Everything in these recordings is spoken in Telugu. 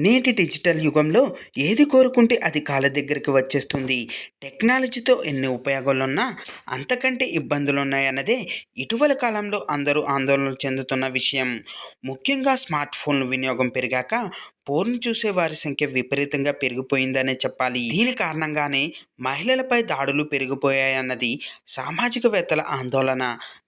నేటి డిజిటల్ యుగంలో ఏది కోరుకుంటే అది కాళ్ళ దగ్గరికి వచ్చేస్తుంది. టెక్నాలజీతో ఎన్ని ఉపయోగాలున్నా అంతకంటే ఇబ్బందులున్నాయన్నదే ఇటీవల కాలంలో అందరూ ఆందోళన చెందుతున్న విషయం. ముఖ్యంగా స్మార్ట్ ఫోన్ల వినియోగం పెరిగాక పోర్న్ చూసే వారి సంఖ్య విపరీతంగా పెరిగిపోయిందనే చెప్పాలి. దీని కారణంగానే మహిళలపై దాడులు పెరిగిపోయాయన్నది సామాజికవేత్తల ఆందోళన.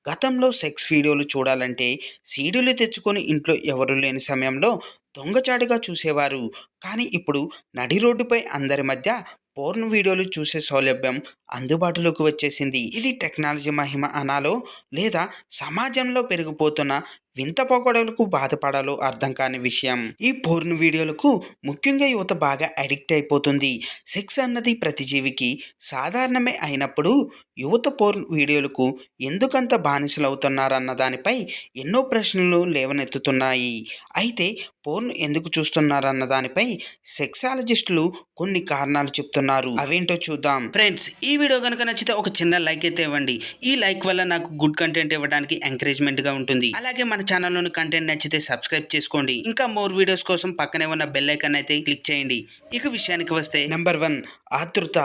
గతంలో సెక్స్ వీడియోలు చూడాలంటే సీడీలు తెచ్చుకొని ఇంట్లో ఎవరూ లేని సమయంలో దొంగచాటుగా చూసేవారు. కానీ ఇప్పుడు నడి రోడ్డుపై అందరి మధ్య పోర్న్ వీడియోలు చూసే సౌలభ్యం అందుబాటులోకి వచ్చేసింది. ఇది టెక్నాలజీ మహిమ అనాలో లేదా సమాజంలో పెరిగిపోతున్న వింత పోకడలకు బాధపడాలో అర్థం కాని విషయం. ఈ పోర్న్ వీడియోలకు ముఖ్యంగా యువత బాగా అడిక్ట్ అయిపోతుంది. సెక్స్ అన్నది ప్రతి జీవికి సాధారణమే అయినప్పుడు యువత పోర్న్ వీడియోలకు ఎందుకంత బానిసలవుతున్నారన్న దానిపై ఎన్నో ప్రశ్నలు లేవనెత్తుతున్నాయి. అయితే పోర్న్ ఎందుకు చూస్తున్నారన్న దానిపై సెక్సాలజిస్టులు కొన్ని కారణాలు చెప్తున్నారు. అవేంటో చూద్దాం. ఫ్రెండ్స్, ఈ వీడియో కనుక నచ్చితే ఒక చిన్న లైక్ అయితే ఇవ్వండి. ఈ లైక్ వల్ల నాకు గుడ్ కంటెంట్ ఇవ్వడానికి ఎంకరేజ్మెంట్ గా ఉంటుంది. అలాగే మన ఛానల్లోని కంటెంట్ నచ్చితే సబ్స్క్రైబ్ చేసుకోండి. ఇంకా మోర్ వీడియోస్ కోసం పక్కనే ఉన్న బెల్ ఐకాన్ అయితే క్లిక్ చేయండి. ఇక విషయానికి వస్తే నెంబర్ 1, ఆతృత.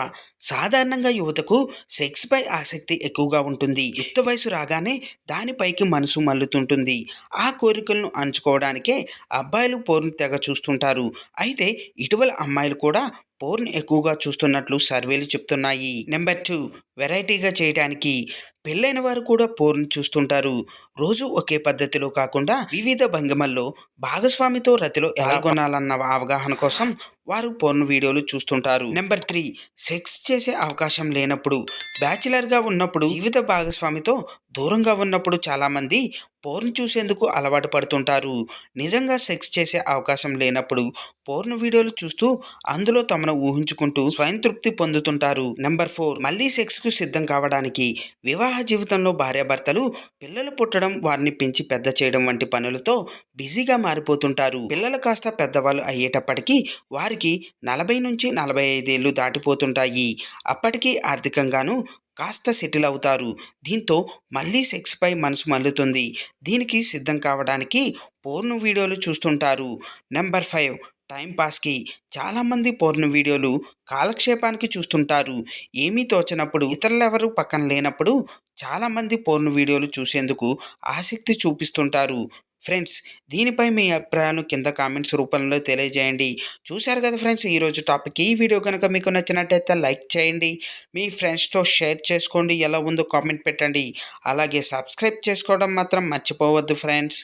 సాధారణంగా యువతకు సెక్స్ పై ఆసక్తి ఎక్కువగా ఉంటుంది. యుక్త వయసు రాగానే దానిపైకి మనసు మల్లుతుంటుంది. ఆ కోరికలను అంచుకోవడానికే అబ్బాయిలు పోర్న్ తెగ చూస్తుంటారు. అయితే ఇటీవల అమ్మాయిలు కూడా పోర్న్ ఎక్కువగా చూస్తున్నట్లు సర్వేలు చెప్తున్నాయి. నెంబర్ 2, వెరైటీగా చేయడానికి. పెళ్ళైన వారు కూడా పోర్న్ చూస్తుంటారు. రోజు ఒకే పద్ధతిలో కాకుండా వివిధ భంగిమల్లో భాగస్వామితో రతిలో ఎలా కొనాలన్న అవగాహన కోసం వారు పోర్న్ వీడియోలు చూస్తుంటారు. నెంబర్ 3, సెక్స్ చేసే అవకాశం లేనప్పుడు. బ్యాచిలర్గా ఉన్నప్పుడు, జీవిత భాగస్వామితో దూరంగా ఉన్నప్పుడు చాలామంది పోర్న్ చూసేందుకు అలవాటు పడుతుంటారు. నిజంగా సెక్స్ చేసే అవకాశం లేనప్పుడు పోర్న్ వీడియోలు చూస్తూ అందులో తమను ఊహించుకుంటూ స్వయం తృప్తి పొందుతుంటారు. నెంబర్ 4, మళ్ళీ సెక్స్కు సిద్ధం కావడానికి. వివాహ జీవితంలో భార్యాభర్తలు పిల్లలు పుట్టడం, వారిని పెంచి పెద్ద చేయడం వంటి పనులతో బిజీగా మారిపోతుంటారు. పిల్లలు కాస్త పెద్దవాళ్ళు అయ్యేటప్పటికీ వారికి 40 నుంచి 45 ఏళ్ళు దాటిపోతుంటాయి. అప్పటికీ ఆర్థికంగాను కాస్త సెటిల్ అవుతారు. దీంతో మళ్ళీ సెక్స్ పై మనసు మల్లుతుంది. దీనికి సిద్ధం కావడానికి పోర్న్ వీడియోలు చూస్తుంటారు. నెంబర్ 5, టైంపాస్కి. చాలామంది పోర్న్ వీడియోలు కాలక్షేపానికి చూస్తుంటారు. ఏమీ తోచనప్పుడు, ఇతరులెవరూ పక్కన లేనప్పుడు చాలామంది పోర్న్ వీడియోలు చూసేందుకు ఆసక్తి చూపిస్తుంటారు. ఫ్రెండ్స్, దీనిపై మీ అభిప్రాయాలను కింద కామెంట్స్ రూపంలో తెలియజేయండి. చూశారు కదా ఫ్రెండ్స్, ఈరోజు టాపిక్. ఈ వీడియో కనుక మీకు నచ్చినట్టయితే లైక్ చేయండి, మీ ఫ్రెండ్స్తో షేర్ చేసుకోండి, ఎలా ఉందో కామెంట్ పెట్టండి. అలాగే సబ్స్క్రైబ్ చేసుకోవడం మాత్రం మర్చిపోవద్దు ఫ్రెండ్స్.